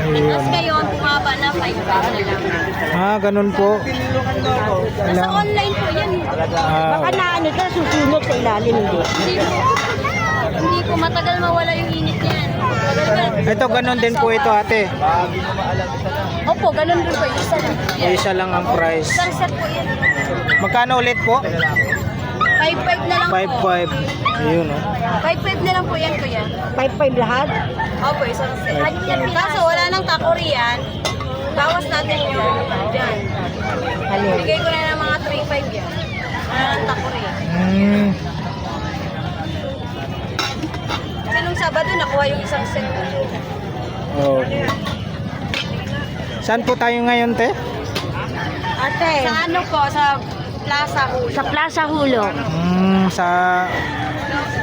Tapos ngayon, bumaba na 5 na lang. Ah, ganun po. Nasa online po yan. Baka na ano ka, susunog sa ilalim, hindi. Hindi po matagal mawala yung init niyan. Ito, ganun din po ito, ate. Opo, ganun din po. Isa lang. Isa lang ang price. Isang set po yan. Magkano ulit po? 5.5 na lang po. 5.5. Ayun, oh. 5.5 na lang po yan, kuya. 5-5 lahat. Opo, isang set. Kaso wala nang kakorian. Bawas natin yung dyan. Ano? Bigay ko na ng mga 3.5 yan. Wala nang kakorian. Kasi nung Sabado, nakuha yung isang set. Oh. Saan po tayo ngayon, te? Ate, Sa ano po, sa Plaza Hall. sa Plaza Hulo. Sa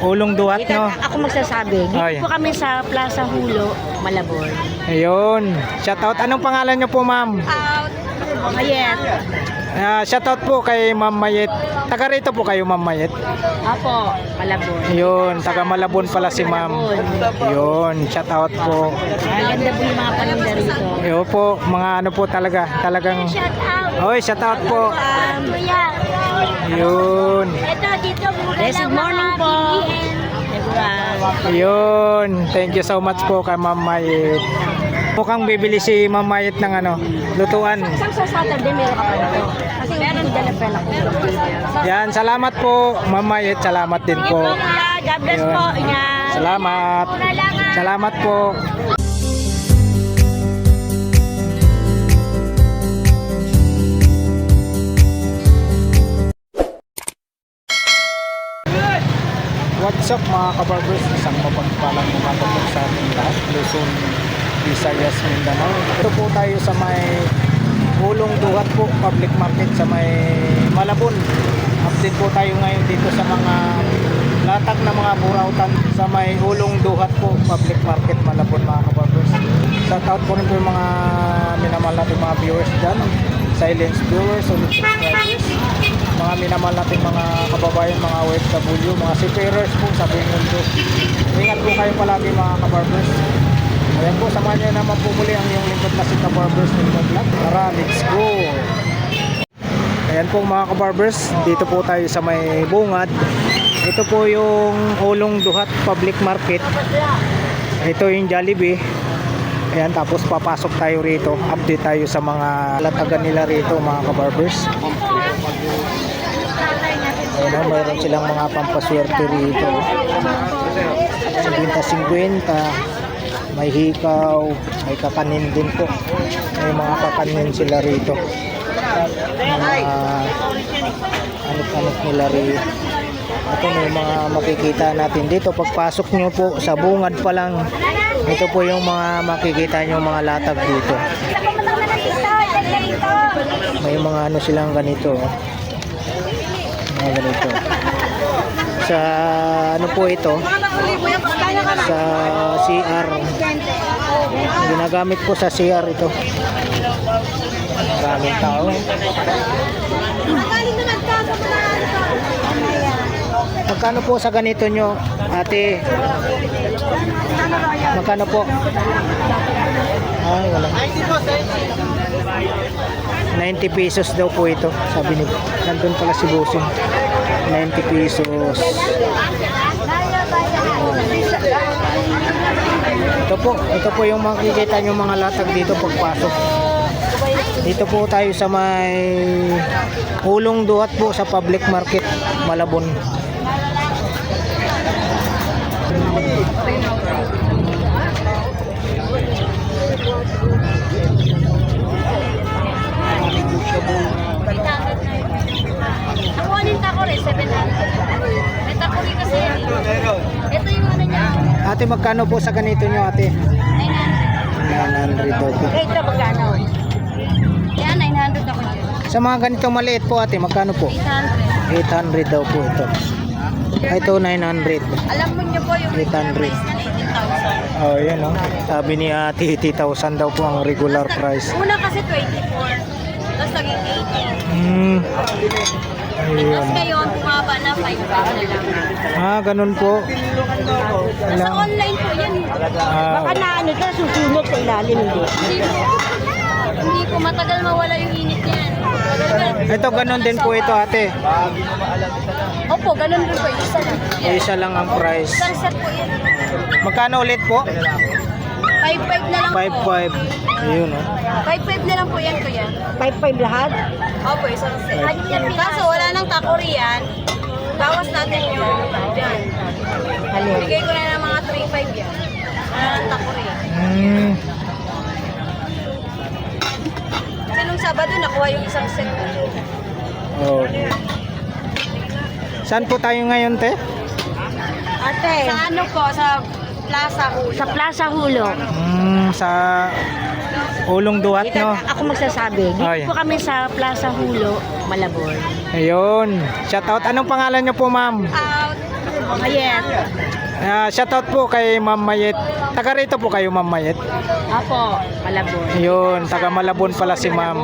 Ulong Duhat, no? Ako magsasabi, dito Ay. po kami sa Plaza Hulo, Malabon. Ayun. Shoutout. Anong pangalan niyo po, ma'am? Out. Mayet. Shoutout po kay Ma'am Mayet. Taga rito po kayo, Ma'am Mayet. Apo, Malabon. Ayun, taga Malabon pala si ma'am. Ayun, shoutout po. Ang ganda po yung mga paninda rito. Ayun po, mga ano po talagang... Shout out. Oy, shoutout po. Kuya. Ayun. Ito, dito muna Yes, good morning po. Everyone. Ayun. Thank you so much po kay Ma'am Mayet. Mukhang bibili si Ma'am Mayet ng ano, lutuan. Isang sa Saturday meron ka pa nito. Kasi meron ko dyan ang pela ko. Yan, salamat po Ma'am Mayet. Salamat din po. God bless Ayun. po. Ingat. Salamat. Salamat po. What's up mga kabarbers? Isang mapagpalang umaga po sa ating lahat. Luzon, Visayas, Mindanao. Ito po tayo sa may Ulong Duhat po, public market sa may Malabon. Update po tayo ngayon dito sa mga latag na mga burautan sa may Ulong Duhat po, public market Malabon mga kabarbers. Shout out po rin po yung mga minamahal natin mga viewers dyan, silence viewers, solid subscribers, mga minamahal natin mga kababayan, mga OFW, mga seafarers po sa buong mundo. Ingat po kayo palagi mga kabarbers. Ayan po, samahan nyo naman po muli ang iyong lingkod na si Kabarbers ng Vlog. Tara, let's go! Ayan po mga kabarbers, dito po tayo sa may bungad. Ito po yung Ulong Duhat Public Market. Ito yung Jollibee. Ayan, tapos papasok tayo rito. Update tayo sa mga latagan nila rito mga kabarbers. Ayan, mayroon silang mga pampaswerte rito. 50-50. May hikaw, may kakanin din po. May mga kakanin sila rito. Mga anok-anok nila rito. Ito may mga makikita natin dito. Pagpasok nyo po sa bungad pa lang, ito po yung mga makikita nyo mga latag dito. May mga ano silang ganito. Mga ganito. Sa ano po ito? Sa CR. Ginagamit po sa CR ito. Maraming tao. Magkano po sa ganito nyo, ate? Magkano po? Ay, wala. 90 pesos daw po ito. Sabi ni, nandun pala si Busing. 90 pesos. Ito po yung makikita nyo mga latag dito pagpasok. Dito po tayo sa may Ulong Duhat po sa public market Malabon. Ako anin takore, 700. May takore kasi yan. Ito yung ano niya. Ate, magkano po sa ganito nyo, ate? 900. 900 daw po. Ito magkano? Yan, 900 ako dyan. Sa mga ganitong maliit po, ate, magkano po? 800. 800 daw po ito. Ito 900. Alam mo niyo po yung 800. price na 18,000. Oh, yan oh. Sabi ni ate 80,000 daw po ang regular price. Una kasi 24. Tapos naging 80. Hmm. Tapos Ayun. ngayon, bumaba na 5 na lang. Ganun po. Sa Ilang, online po yan. Baka na ano ka, susunod sa ilalim, hindi. Hindi po matagal mawala yung init niyan. ito ganun din po ito ate. Opo, ganun din po. Isa lang. Isa lang ang price. Isang set po yan. Magkano ulit po? 5.5 na lang po. 5.5. Ayun oh. 5.5 na lang po yan, kuya. 5-5 lahat? Opo, isang set. Kaso wala nang takori yan. Bawas natin yung yan. Halin. Bigay ko na ng mga 3.5 yan. Wala nang takori. Hmm. Kasi nung Sabado, nakuha yung isang set. Oh. Saan po tayo ngayon, te? Ate, Sa ano po, sa Plaza Hall. sa Plaza Hulo. Sa Ulong Duhat, no? Ako magsasabi, dito Ay. po kami sa Plaza Hulo, Malabon. Ayun. Shoutout. Anong pangalan niyo po, ma'am? Out. Mayet. Shoutout po kay Ma'am Mayet. Taga rito po kayo, Ma'am Mayet. Apo, Malabon. Yun, taga Malabon pala si Ma'am.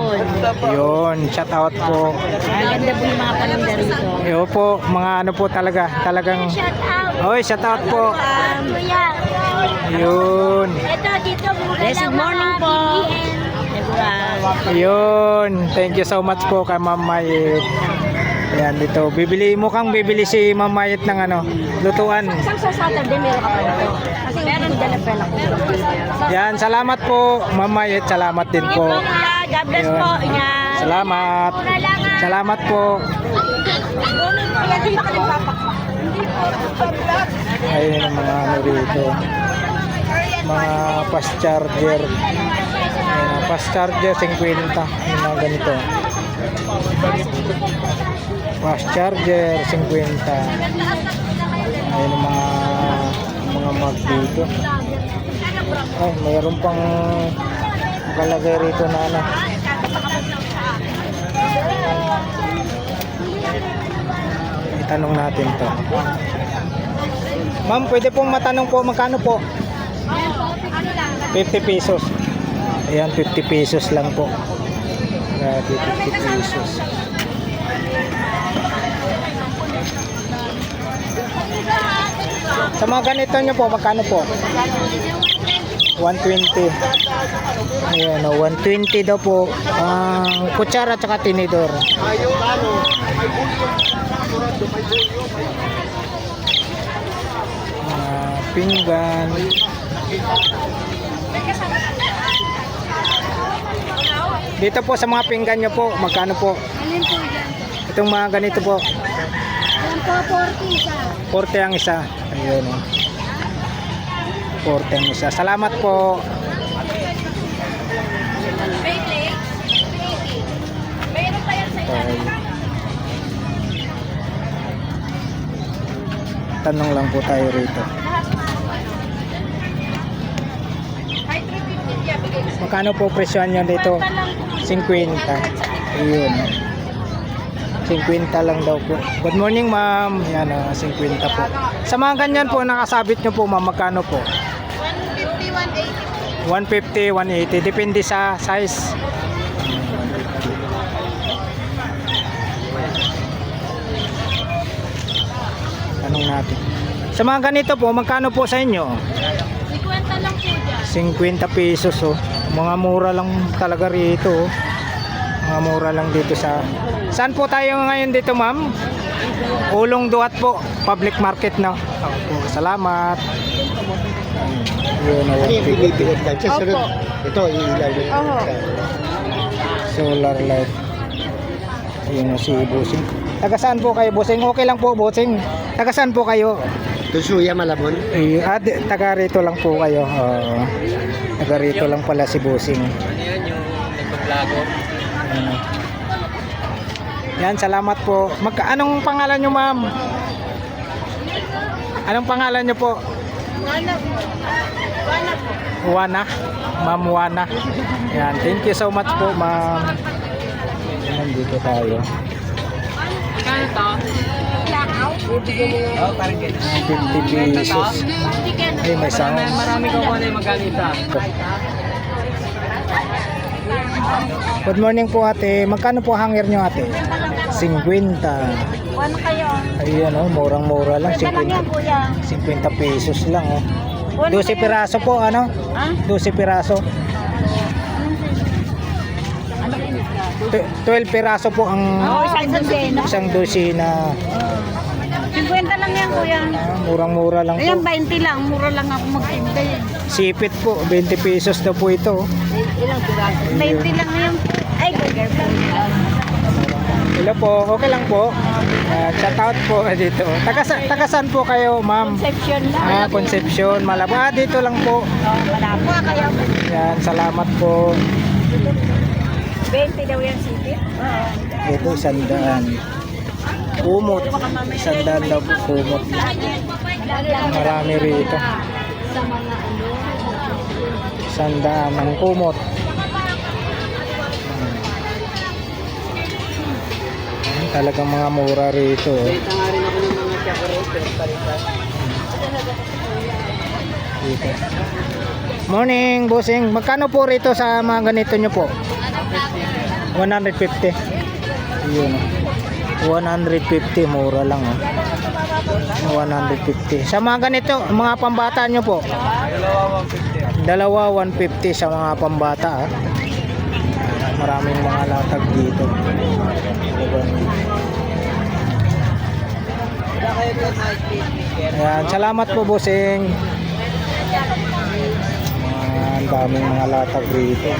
Yun, shoutout po. Maganda po yung mga paninda rito. Yo po, mga ano po talagang Shout out. Oy, shoutout po. Kuya. Yun. Ito, dito mura Yes, lang good morning mga po. BBM. Everyone. Yun. Thank you so much po kay Ma'am Mayet. Ayan, dito. Mukhang bibili si Ma'am Mayet ng ano, lutuan. Isang sa Saturday meron ka pa nito. Kasi meron ko dyan na pala ko. Yan, salamat po, Ma'am Mayet. Salamat din po. God bless Yun. po. Ingat. Salamat. Salamat po. Ayun ang mga ano rito. Mga fast charger. Ayun, fast charger 50. Yung mga ganito. Fast charger 50. Ayun ang mga mag dito. Ay, mayroon pang nakalagay rito na ano. Itanong natin to. Ma'am, pwede pong matanong po, magkano po? 50 pesos. Ayan, 50 pesos lang po. Grabe, 50 pesos. Sa mga ganito nyo po, magkano po? 120. Ayan, 120 daw po. Ang kutsara at saka tinidor. Pinggan. Dito po sa mga pinggan nyo po, magkano po? Alin po yan? Itong mga ganito po, Yan po, 40 isa. 40 ang isa. Ayun o. 40 ang isa. Salamat po. May plate? Mayroon pa yan sa Okay. Tanong lang po tayo rito. Kahit 350 yan, bigay ko. Magkano po presyon nyo dito? 50. Ayun. 50 lang daw po. Good morning, ma'am. Yan, 50 po. Sa mga ganyan po, nakasabit nyo po, ma'am, magkano po? 150, 180. 150, 180. Depende sa size. Tanong natin. Sa mga ganito po, magkano po sa inyo? 50 lang po dyan. 50 pesos oh. Mga mura lang talaga rito oh. Mga mura lang dito sa... Saan po tayo ngayon dito, ma'am? Ulong Duhat po, public market na. Opo, salamat. Yun, Ano yung bibigyan ka? Sa sunod, Opo. ito, ilaw yun. Oho. solar light. Ayun si Bossing. Taga saan po kayo, Bossing? Okay lang po, Bossing. Taga saan po kayo? Tusuya, Malabon. Taga rito lang po kayo. Taga rito lang pala si Bossing. Ano yan, yung nagpaglago? Yan, salamat po. Anong pangalan nyo, ma'am? Anong pangalan nyo po? Wana. Ma'am Wana. Yan, thank you so much po, ma'am. Yan, dito tayo. 50 pesos. Ay, may sound. Marami ka po na yung magalit Good morning po ate. Magkano po hanger nyo ate? 50. Ano kayo? Ayun oh, murang-mura lang. Ito lang yan, kuya. 50 pesos lang oh. Ano 12 piraso po ano? Ha? 12 piraso. Ano yun? 12 piraso po ang Oo, isang dosena. isang dosina. 50 lang yan, kuya. Murang-mura lang Ayan, po. 20 lang. Mura lang ako magtinda eh. Sipit po, 20 pesos na po ito. Ilang piraso? 20 lang yan. Ay, girlfriend. Hello po, okay lang po. Shout out po dito. Tagasan po kayo, ma'am? Conception lang. Concepcion, Malabo. Dito lang po. Malabo kaya. Yan, salamat po. 20 daw yan, sipit. Ito, 100. Kumot. 100 daw po kumot. Marami rito. 100 ang kumot. Talagang mga mura rito. Benta nga rin ako ng mga chocolate, pero palitan. Dito. Morning, bossing. Magkano po rito sa mga ganito nyo po? 150. Yun. 150, mura lang oh. 150. Sa mga ganito, mga pambata nyo po? Dalawa 150 sa mga pambata ah. Maraming mga latag dito. Ayan, salamat po bossing. Ang daming mga latag rito.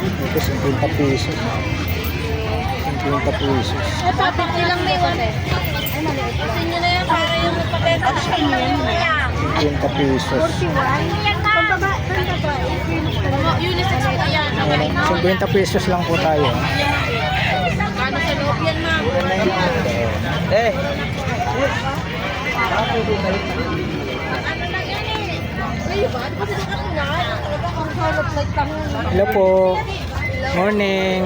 Ito 50 pesos. 50 pesos. Tapos ilang may 1 eh. Kasi nyo na yan para yung paketa. 50 pesos. Unisex po yan. Ayan, 50 pesos lang po tayo. Kano sa loob yan, ma'am? Eh! Ano lang yan eh? Ay, ba? Kasi ako na. Ang harap like lang. Hello po. Morning.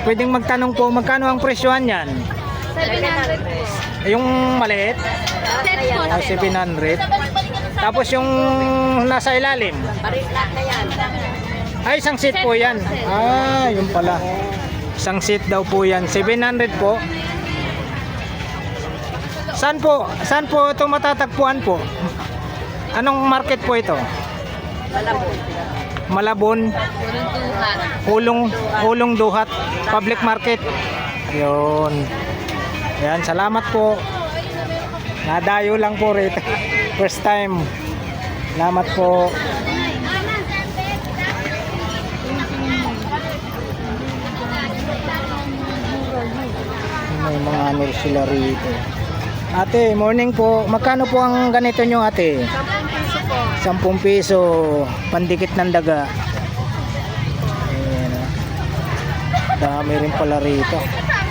Pwedeng magtanong po, magkano ang presyohan yan? 700. Yung maliit? Set po. Ah, 700. Tapos yung nasa ilalim? Paritlat na yan. Ay, isang seat po yan. Ah, yun pala. Isang seat daw po yan. 700 po. Saan po? Saan po ito matatagpuan po? Anong market po ito? Malabon. Hulong Duhat. Public market. Yun. Yan, salamat po. Nadayo lang po rito. First time. Salamat po. May mga ano sila rito. Ate, morning po. Magkano po ang ganito nyo ate? 10 piso. Pandikit ng daga. Ayan, ah. Dami rin pala rito.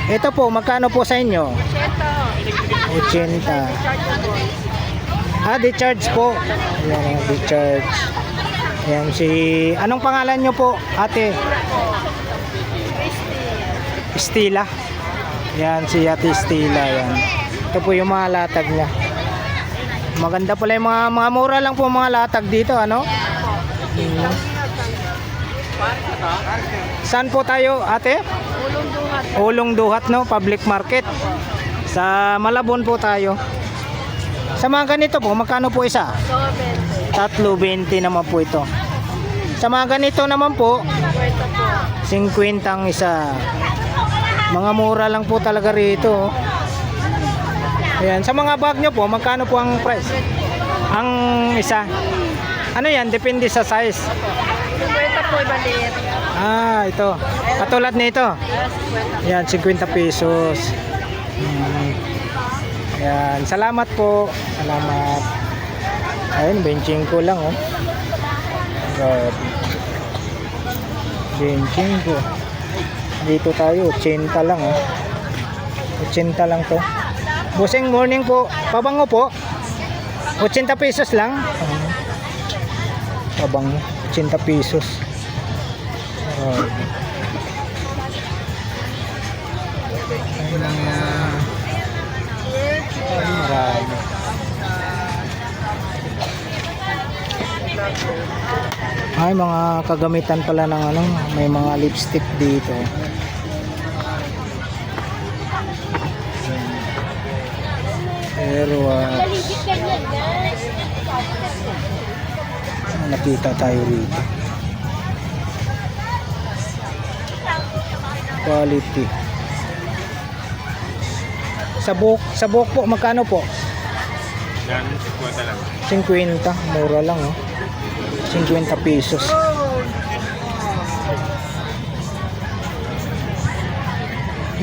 Ito po, magkano po sa inyo? 80. Ah, di-charge po. Ayan, di-charge. Ayan si... Anong pangalan nyo po, ate? Stila. Yan, si Ate Stila. Yan. Ito po yung mga latag niya. Maganda pala yung mga mura lang po mga latag dito, ano? Saan po tayo, ate? Hulong Duhat, no? Public market. Sa Malabon po tayo. Sa mga ganito po, magkano po isa? 3.20 naman po ito. Sa mga ganito naman po, 50 ang isa. Mga mura lang po talaga rito. Ayan. Sa mga bag nyo po, magkano po ang price? Ang isa? Ano yan? Depende sa size. 50 po, maliit. Ah, ito. Katulad nito. Yan, 50 pesos. Yan. Salamat po. Salamat. Ayun, benching ko lang, oh. God. Benching ko. Dito tayo, 80 lang, oh. 80 lang to. Busing morning po. Pabango po. 80 pesos lang. Pabango. 80 pesos. Oh. Ayun lang na. Ay, marami. Ay, mga kagamitan pala ng ano, may mga lipstick dito. Pero nakita tayo rito. Quality. Sa buhok po, magkano po? Yan, 50 lang. 50, mura lang oh. 50 pesos.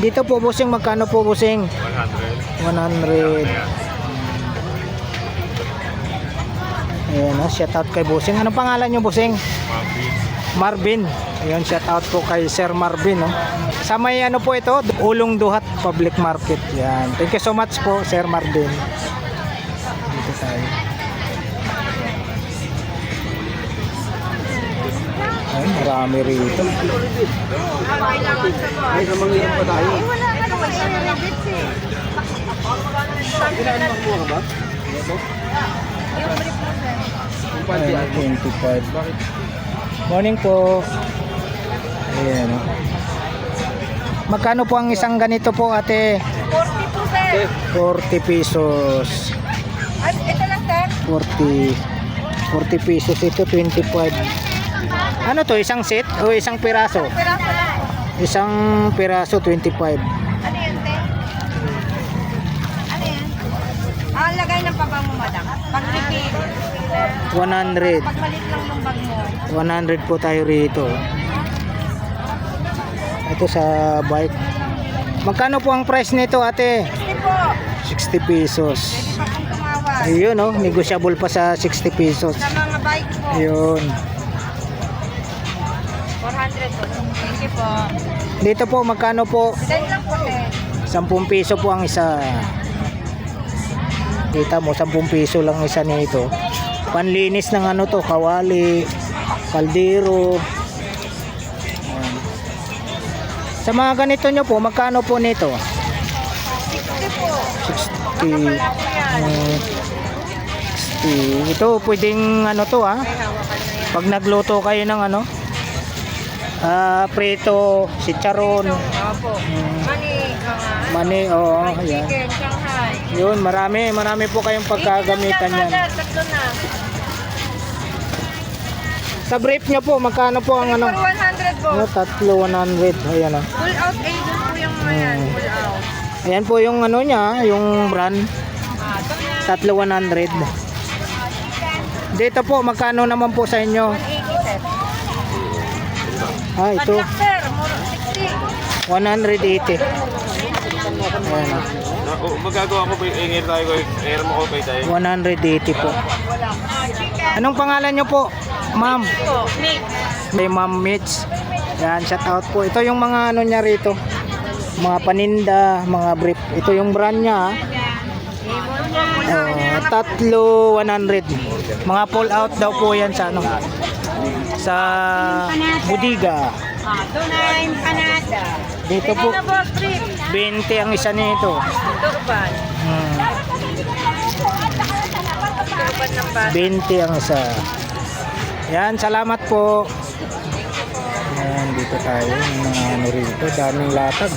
Dito po bossing, magkano po bossing? 100. 100. Ayan oh, shout out kay bossing. Anong pangalan nyo bossing? Mabit. Marvin. Ayun, shout out po kay Sir Marvin, no. Sa may ano po ito, Ulong Duhat Public Market. Yan. Thank you so much po, Sir Marvin. Dito tayo. Ay, marami rito. Ay, namangiyan pa tayo. Wala ka naman i-rebits eh. Kailangan mo ka ba? Yung brief mo, sir. Ay, 25. Morning po. Ayan, no. Magkano po ang isang ganito po, ate? 40 po, sir. 40 pesos. Ay, ito lang, sir. 40 pesos ito, 25. Ano to, isang set o isang piraso? Piraso lang. Isang piraso 25. Ano yan, te? Ano yan? Ang lagay ng pabang mo, madam. Pag-refill. 100. Pag maliit lang yung bag mo. 100 po tayo rito. Ito sa bike. Magkano po ang price nito, ate? 60 po. 60 pesos. Pwede pa kong tumawag. Ayun, oh, negotiable pa sa 60 pesos. Sa mga bike po. Ayun. 400 po. Thank you po. Dito po, magkano po? 10 lang po, te. 10 piso po ang isa. Kita mo, 10 piso lang isa nito. Panlinis ng ano to, kawali, kaldero. Ayan. Sa mga ganito nyo po, magkano po nito? 60 po. 60. Wala po yan. 60. Ito, pwedeng ano to ha. May hawakan na yan. Pag nagluto kayo ng ano, prito, chicharon, Opo. Mani, mga mani, oo, fried ayan. chicken, Shanghai. Yun, marami po kayong pagkagamitan yan. Tatlo na. Sa brief nyo po, magkano po ang ano? For 100 po. Ano, tatlo, 100. Ayan o. Full out, eh, doon po yung mga yan. Full out. Ayan po yung ano niya, yung brand. Ito na. Tatlo, 100. Dito po, magkano naman po sa inyo? 180, sir. Ito, Padlock, sir. Muro, 60. 180. Ayan o. Magagawa ko ba yung air tayo ko? Air mo ko kay tayo? 180 po. Anong pangalan nyo po, ma'am? Po, mix. May Ma'am Mitch. Yan, shout out po. Ito yung mga ano niya rito. Mga paninda, mga brief. Ito yung brand niya. Tatlo 100. Mga pull out daw po yan sa ano. Sa Budiga. Tunay, panada. Dito po Double trip. 20 ang isa nito. Turban. Turban ng bata. 20 ang isa. Yan, salamat po. Yan, dito tayo. Yung mga ano rito. Daming latag.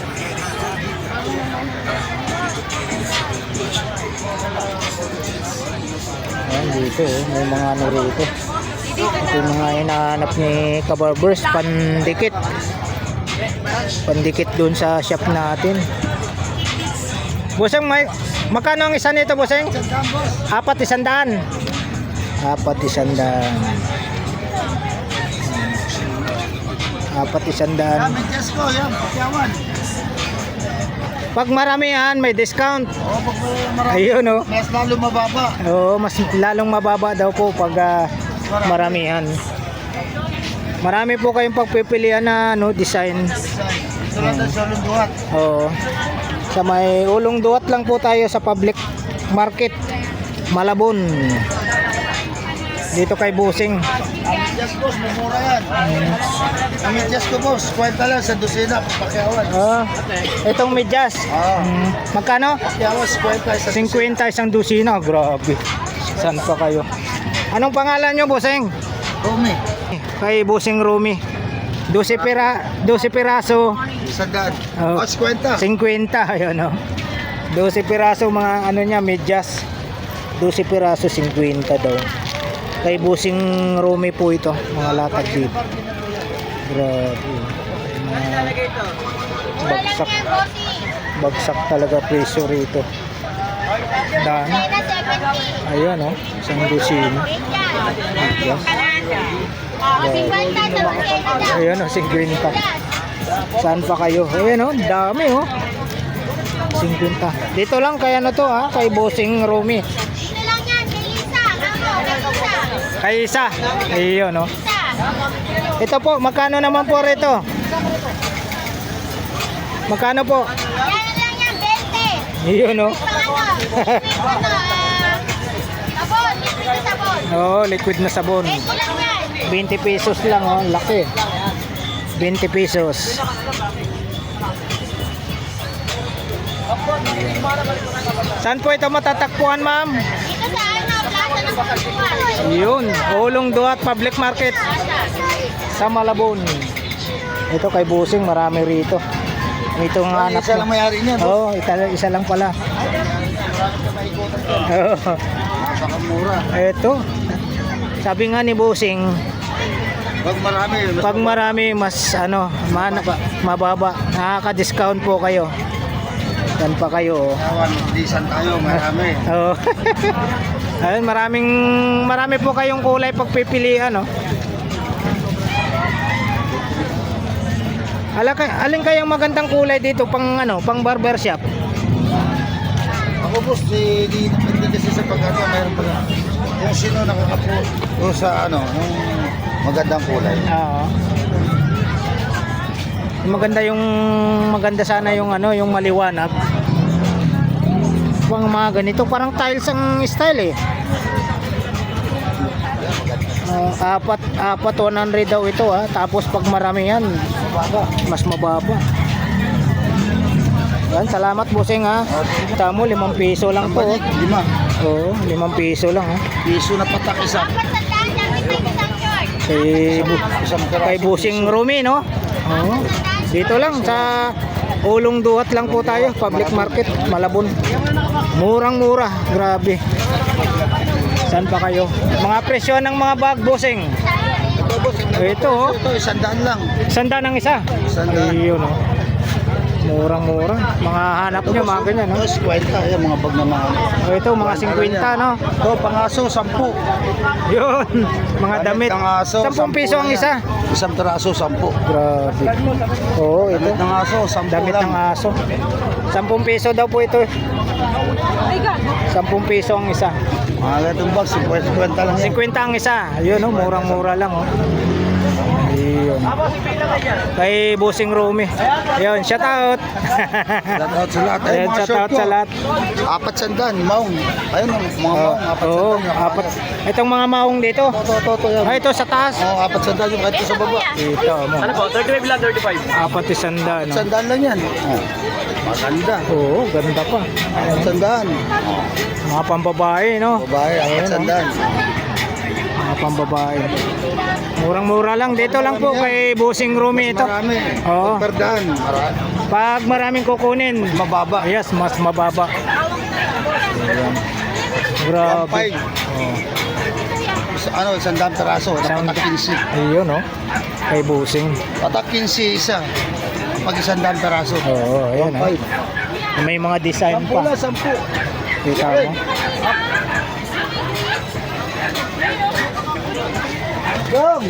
Yan, dito. May mga ano rito. Ito yung mga hinahanap ni Kabarbers. Pandikit. Pandikit dun sa shop natin. Buseng, magkano ang isa nito, Buseng? 400. 400. 400. Pag maramihan, may discount. Ayun, oh. Mas lalo mababa. Oo, mas lalong mababa daw po pag maramihan. Marami po kayong pagpipilian na ano, design. Tulad sa Lunduhat. Oo. Sa may Ulong Duhat lang po tayo sa public market, Malabon. Dito kay Busing. Yes, boss, mumura yan. Ang medyas ko, boss, kwenta lang sa dosina, pakyawan. Itong medyas. Magkano? Pakyawan, kwenta sa 50 isang dosina. Grabe. Saan pa kayo? Anong pangalan nyo, Bossing? Rumi. Kay Bossing Rumi. 12 piraso. Sandaan. Oh. 50. 50, ayun o. 12 piraso mga ano niya, medyas. 12 piraso, 50 daw. Kay Bossing Rumi po ito, mga latag dito. Grabe. Bagsak. Bagsak talaga presyo rito. Dan. Ayan o, isang dosino. Yes. Ayan o, 50. Saan pa kayo? Ayan o, dami o. 50. Dito lang kaya na to ha, kay Bossing Rumi. Dito lang yan, kay Lisa. Kamo, Kay isa. Ayun o. Ito po, magkano naman po rito? Magkano po? Yan lang yan, 20. Ayun o. Sabon, liquid na sabon. Oo, liquid na sabon. 20 lang yan. 20 pesos lang oh, laki. 20 pesos. Saan po ito matatakpuan, ma'am? Dito sa ano, plaza ng Pagkuhan. Yun, Ulong Duhat Public Market sa Malabon. Ito kay Bossing, marami rito. Itong anak Isa lang may-ari niyan. Oo, isa lang pala. Oo. Napakamura. Ito. Sabi nga ni Bossing, Pag marami, mas ano, mababa. Nakaka-discount po kayo. Yan pa kayo. Oh. Awan, lisan tayo, marami. Oo. Ayun, marami po kayong kulay pagpipilian, no? Alin kayang magandang kulay dito pang ano, pang barber shop? Ako boss, hindi kasi sa pag-ano, mayroon pala. Yung sino nakakapo, yung sa ano, yung magandang kulay. Oo. Maganda sana yung ano, yung maliwanag. Pang mga ganito, parang tiles ang style eh. Apat 100 daw ito ha. Tapos pag marami yan, mas mababa. Yan, salamat Bossing ha. Tamo 5 piso lang to. Balik, 5. Oo, 5 piso lang ha. Piso na patak isa. Dapat sa daan, dami pa isang short. Kay Bossing Rumi, no? Oo. Dito lang sa Ulong Duhat lang po tayo, public market, Malabon. Murang-mura, grabe. Saan pa kayo? Mga presyo ng mga bag, Bossing. Ito boss, Ito oh, ito, 100 lang. sanda ng isa. 100. Ayun oh. Murang-mura. Mga hanap nyo, mga ganyan, no? Tapos 50, yan mga bag na mga. Ito, mga 50, no? Ito, pangaso, 10. Yun, mga damit. Ng aso, 10 piso ang isa. Isang teraso, 10. Grabe. Oo, ito. Damit ng aso, 10 Damit lang. ng aso. 10 piso daw po ito. 10 piso ang isa. Mga gatong bag, 50 lang yan. 50 ang isa. Ayun, no? Murang-mura lang, oh. Ayun. Kay Bossing Rumi. Ayun, shout out. Shout out sa lahat. Ay, Ayun, mga shout short out ko. sa lahat. 400, maong. Ayun, mga maong, 400. Oo, apat. Itong mga maong dito. Toto yan. Ay, ito sa taas. Oo, 400 yung kahit sa baba. Ito mo. Ano po? 35 lang, 35. Apat isanda, no? 100 lang yan. Oh, maganda. Oo, ganda pa. 100. Mga pambabae, no? Babae, Ayun, 400. Mga pambabae. Murang-mura lang. Dito lang po kay Bossing Rumi ito. Marami. Oo. Perdahan. Marami. Pag maraming kukunin, Mababa. yes, mas mababa. Ayan. Grabe. Pampay. Oh. Ano, 100 teraso. Isang- Patak 15. Ayun, no? Kay Bossing. Patak 15 isa. Pag 100 teraso. Oo, ayan, no? 1.5. May mga design 10 pa. lang, 10. Kita mo? Gam!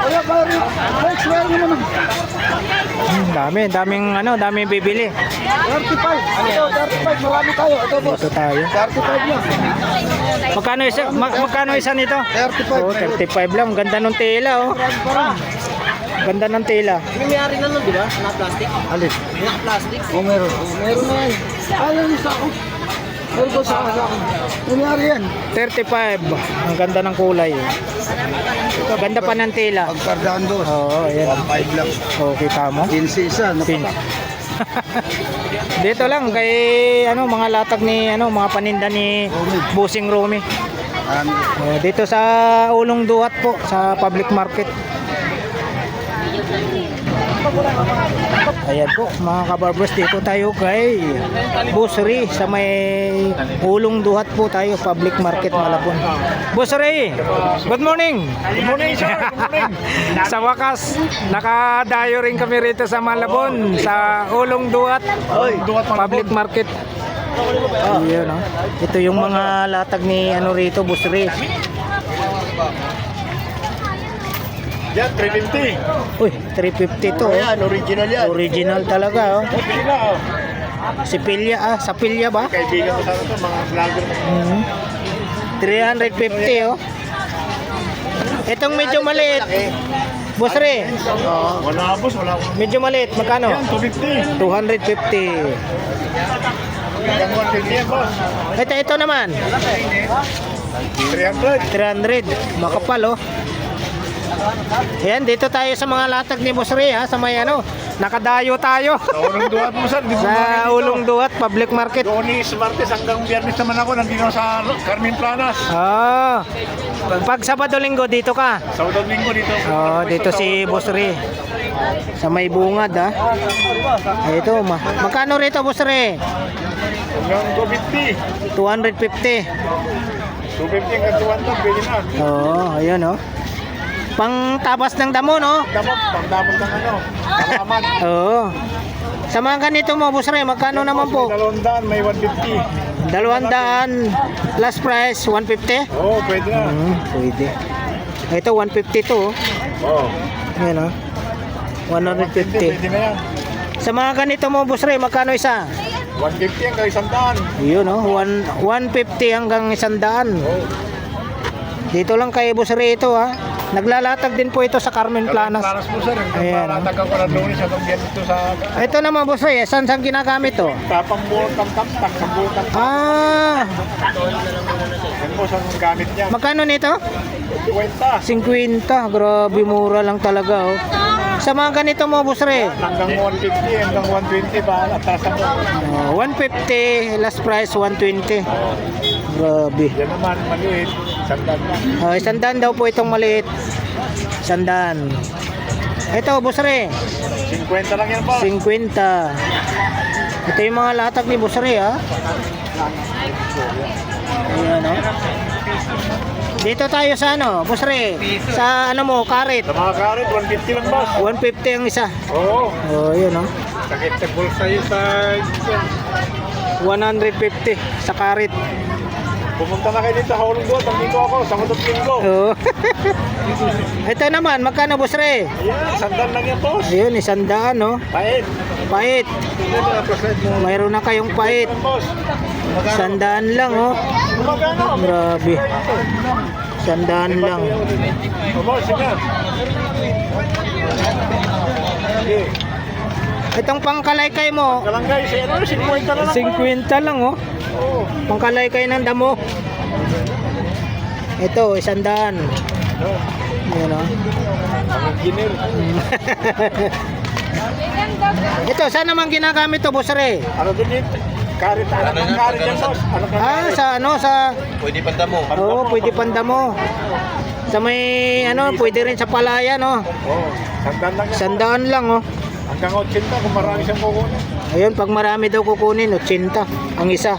Kaya pare, Rex, meron naman. Daming ano, daming bibili. 35. Ito, 35. Marami tayo. Ito, boss. Dito tayo. 35 lang. Magkano isa nito? 35. Oh, 35 lang. Ganda ng tela, oh. Ganda ng tela. May-ari na nun, di ba? Naka-plastic? Alin? Naka-plastic? Oh, meron. Meron na yan. Ayaw yung sa ako. Meron ko sa akin. Nangyari yan. 35. Ang ganda ng kulay. Ganda pa ng tela. Pagpardaan dos. Oo, ayan. 1.5 lang. Oh, kita mo? 15 isa. Pin. Napatak. Dito lang kay ano mga latag ni ano mga paninda ni Bossing Rumi. Dito sa Ulong Duhat po, sa public market. Ayan po mga kabarbers, dito tayo kay Busri sa may Ulong Duhat po tayo, public market Malabon. Busri, good morning. Good morning, sir. Good morning. Sa wakas, nakadayo rin kami rito sa Malabon, sa Ulong Duhat public market. Ayan, oh. Ito yung mga latag ni ano rito, Busri. Yan, 350. Uy, 350 to. Yan, original yan. Original talaga, oh. Pila, oh. Si Pilya, sa Pilya ba? Kaibigan ko sana ito, mga vlogger. 350, oh. Itong medyo maliit. Busri, Wala, boss. Wala. medyo maliit. Magkano? Yan, 250. 250. Hanggang 150 yan, boss. Ito naman. 300. 300. Makapal, oh. Ayan, dito tayo sa mga latag ni Busri, ha. Sa may ano, nakadayo tayo. Sa Ulong Duhat mo, sir. Di mo Sa dito. Ulong Duhat, public market. Lunes, Martes, hanggang Biyernes naman ako. Nandito sa Carmen Planas. Ah. Pag Sabado Linggo dito ka. Sa Domingo dito. Oh, dito si Busri. Sa may bungad, ha. Ay, ito, magkano rito, Busri? Hanggang 250. 250. 250 hanggang 200. Pwede na. Oo, ayun, oh. Pang tabas ng damo, no? Pagdamot ng ano. Kalaman. Oo. Sa mga ganito mo, Busri, magkano naman po? May 200, may 150. 200, last price, 150? Oo, pwede na. Pwede. Ito, 150 to, oh. Oo. Ayan, oh. 150. Pwede na yan. Sa mga ganito mo, Busri, magkano isa? 150 hanggang 100. Yun, oh. 150 hanggang 100. Dito lang kay Busri ito, ha. Naglalatag din po ito sa Carmen Planas. Planas po, sir. Ayan, Palatag ako ng Lunes hanggang Biyernes dito sa Ito naman, Busri, saan ginagamit to? Tapambul, tamtak, sambul, tamtak. Ah, Yan po, saan ang gamit niya? magkano nito? Kwenta. 50. Grabe, mura lang talaga, oh. Sa mga ganito mo, Busri, Hanggang 150, hanggang 120 ba? Atasan mo. 150, last price 120. Grabe. Yan naman, maliit. Sandan lang. 100 daw po itong maliit. 100. Ito, Busri, 50 lang yan po. 50. Ito yung mga latag ni Busri, ha. Ayan, oh. Dito tayo sa ano, Busri, sa ano mo, karet. Sa mga karet, 150 lang, boss. 150 ang isa. Oo. Oh, yun, oh. Sakit sa bulsa yun sa... 150 sa karet. Pumunta na kayo dito sa Ulong Duhat. Nandito ako, sa Mudot Linggo. Oh. Ito naman, magkano, Busri? Ayan, sandan lang yan, boss. Ayun, 100, no? Pait. Pait. Mayroon na kayong pait. Boss. 100 lang, oh. Magano? Grabe. 100 lang. O, boss, sige. Sige. Itong pangkalaykay mo, Kalangkay, 50 na lang. 50 lang, oh. Oo. Pangkalaykay ng damo. Ito, 100. Yan, oh. Ang engineer. Ito, saan naman ginagamit to, Busri? Ano din yun? Karit. Ano ng karit yan, boss? Ano ka? Ah, sa ano, sa... Pwede panda mo. Oo, pwede pandamo. Sa may, ano, pwede rin sa palaya, no? Oo. Sandan lang yan. 100 lang, oh. Hanggang 80 kung marami siyang kukunin. Ayun, pag marami daw kukunin, 80 ang isa.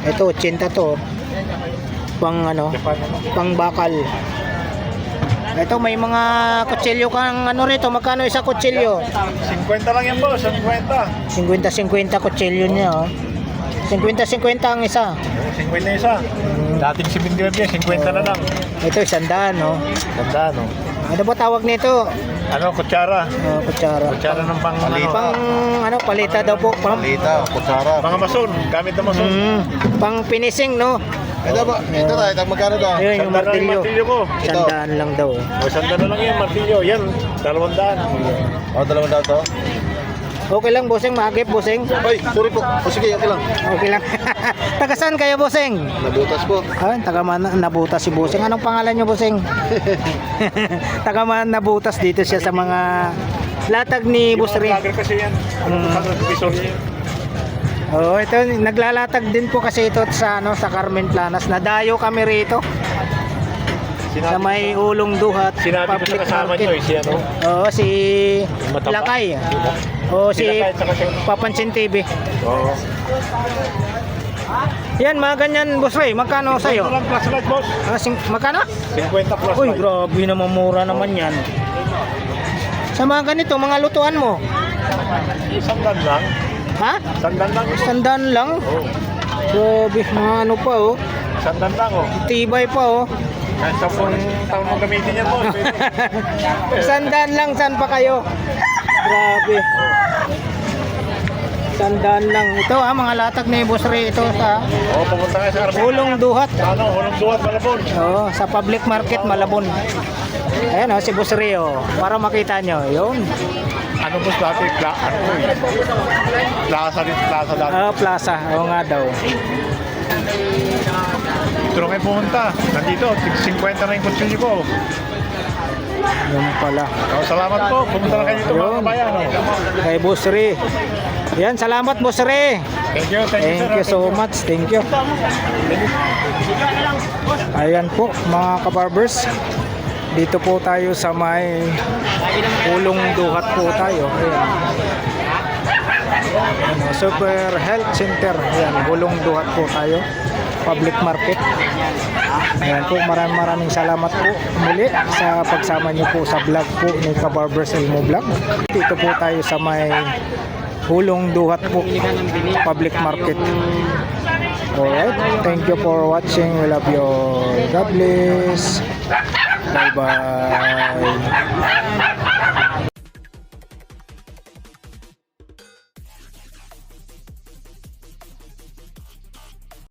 Ito, 80 to. Pang ano, Japan, ano? pang bakal. Ito, may mga kutsilyo kang ano rito. Magkano isa kutsilyo? 50 lang yan, boss. 50. 50-50 kutsilyo niya, oh. 50-50 ang isa. 50 isa. Dating 79, 50 na lang. Ito, 100, no? Ganda, no? Ano ba tawag nito? Ano, kutsara? Kutsara. Kutsara ng pang ano? Pang, ano, palita daw po. Pang, kutsara. Mga mason. Gamit na mason. pang finishing, no? Ito ba? Ito tayo, itang magkano to? Ayun, yung Sandaan lang martilyo. martilyo ko. 100 lang daw. O, sandaan na lang yan, martilyo. Yan, 200. O, 200 to? Okay lang, bossing. Mahagip, bossing. Ay, sorry po. O sige, okay lang. Okay lang. Taga saan kayo, bossing? Nabutas po. Ah, taga Nabutas si bossing. Anong pangalan niyo, bossing? Taga Nabutas, dito siya sa mga latag ni Busri. Vlogger kasi yan. Ano, visor niya. Oh, ito naglalatag din po kasi ito sa ano sa Carmen Planas. Nadayo kami rito. sa may Ulong Duhat Sinabi ko sa Public kasama nyo Market. si ano. Oo, si Mataba. Lakay. Oo, si Lakay, tsaka si- Papansin TV. Oo. Yan, mga ganyan, Boss Ray. Magkano sa'yo? Ito lang flashlight, boss. Magkano? 50 plus Uy, light. grabe naman, mura naman yan. Sa mga ganito, mga lutuan mo. Sandan lang. Ha? Sandan lang. boss. Sandan lang. Oo. Grabe, mga ano pa oh. Sandan lang, oh. Tibay pa oh. Kahit 10 taon mo gamitin yan, boss. Sandan lang, saan pa kayo? Grabe. Sandan lang. Ito mga latag ni Boss Ray ito sa Oo, pumunta kayo sa Armin. Ulong Duhat. Ano, Ulong Duhat, Malabon. Oo, sa Public Market Malabon. Ayan oh, si Boss Ray oh. Para makita nyo. Yun. Ano, boss, dati? Ano to eh? Plaza rin, plaza dati. Plaza. Oo nga daw. Ito na kayo pumunta. Nandito, 50 na yung kutsilyo ko. Yun pala. Oh, salamat po. Pumunta na kayo dito, mga Yun. kabayan. Oh. Kay Boss Ray. Yan, salamat Boss Ray. Thank you, Thank you so much. Thank you. Ayan po mga kabarbers. Dito po tayo sa may Ulong Duhat po tayo. Ayan. Ano, Super Health Center. Ayan, Ulong Duhat po tayo. Public Market. Ayan po, maraming salamat po muli sa pagsama niyo po sa vlog po ni Kabarbers Elmo Vlog. Dito po tayo sa may Ulong Duhat po Public Market. Alright, thank you for watching. We love you all. God bless. Bye bye.